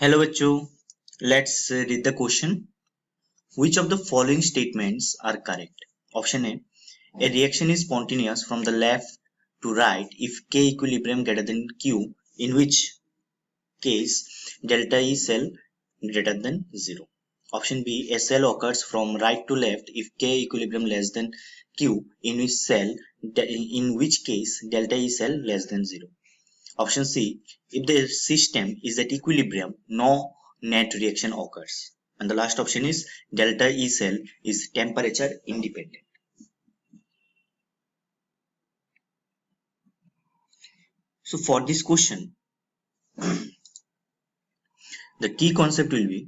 Hello बच्चों, let's read the question. Which of the following statements are correct? Option A. A reaction is spontaneous from the left to right if K equilibrium greater than Q, in which case delta E cell greater than 0. Option B. A cell occurs from right to left if K equilibrium less than Q, in which case delta E cell less than 0. Option C. If the system is at equilibrium, no net reaction occurs. And the last option is delta E cell is temperature independent. So for this question, the key concept will be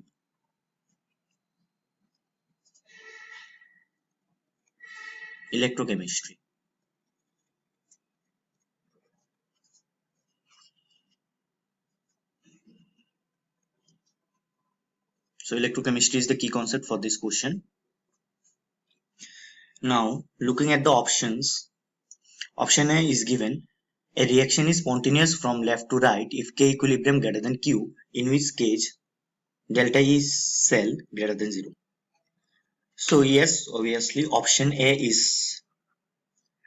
electrochemistry. So electrochemistry is the key concept for this question. Now looking at the options, option A is given. A reaction is spontaneous from left to right if K equilibrium greater than Q, in which case delta E cell greater than 0. So yes, obviously option A is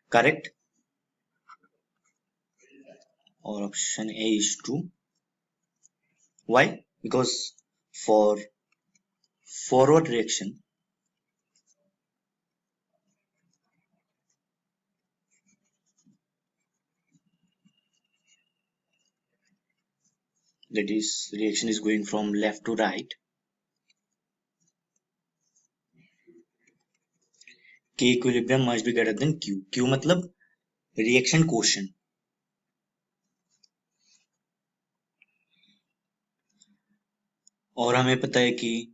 correct, or option A is true. Why? Because for forward reaction, that is reaction is going from left to right, K equilibrium must be greater than Q. Q मतलब reaction quotient. और हमें पता है कि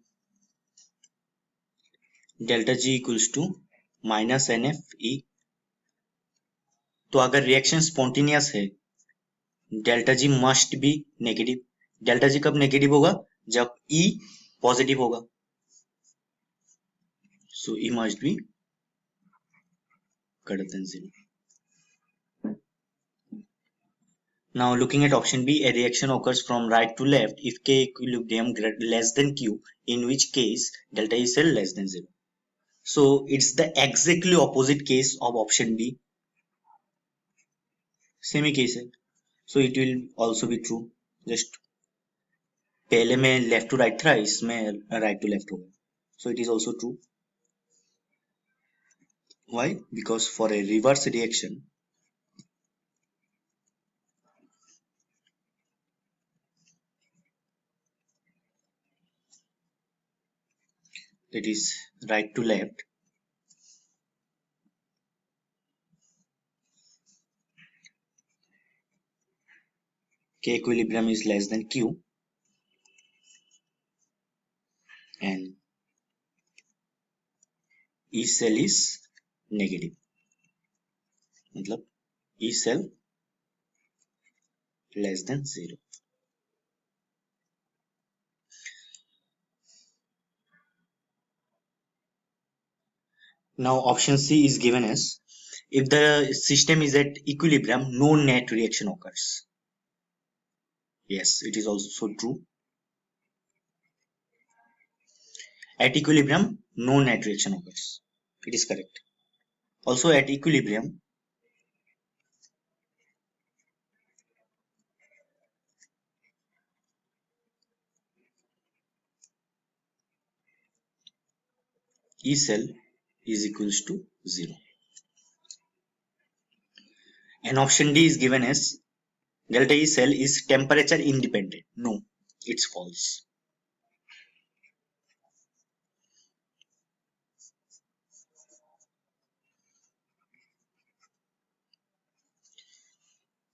delta G equals to minus NFE. तो अगर reaction spontaneous है, delta G must be negative. Delta G कब नेगेटिव होगा? जब E पॉजिटिव होगा. So E must be greater than 0. Now looking at option B, a reaction occurs from right to left if K equilibrium less than Q, in which case delta E cell less than 0. So it's the exactly opposite case of option B. Same he case है. So it will also be true. Just पहले में left to right था, इसमें right to left होगा. So it is also true. Why? Because for a reverse reaction, that is right to left, K equilibrium is less than Q, and E cell is negative. मतलब E cell less than 0. Now option C is given as, if the system is at equilibrium, no net reaction occurs. Yes, it is also true. At equilibrium, no net reaction occurs. It is correct. Also at equilibrium, E cell is equals to 0. And option D is given as, delta E cell is temperature independent. No, it's false.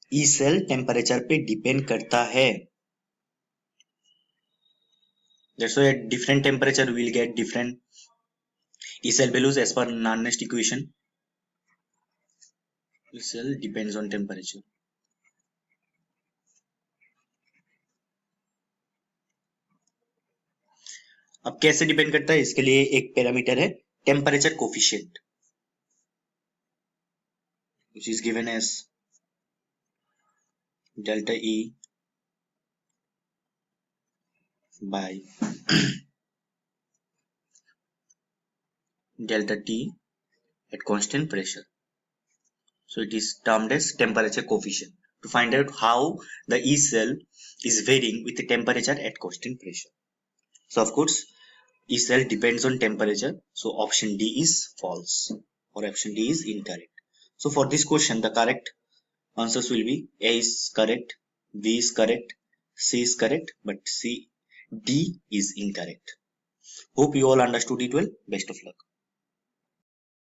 E cell temperature पे depend करता है. That's why at different temperature we will get different E cell values as per Nernst equation. E cell depends on temperature. अब कैसे depend करता है? इसके लिए एक पैरामीटर है temperature coefficient, which is given as delta E by delta T at constant pressure. So it is termed as temperature coefficient to find out how the E cell is varying with the temperature at constant pressure. So of course, E cell depends on temperature. So option D is false or option D is incorrect. So for this question, the correct answers will be A is correct, B is correct, C is correct, but D is incorrect. Hope you all understood it well. Best of luck.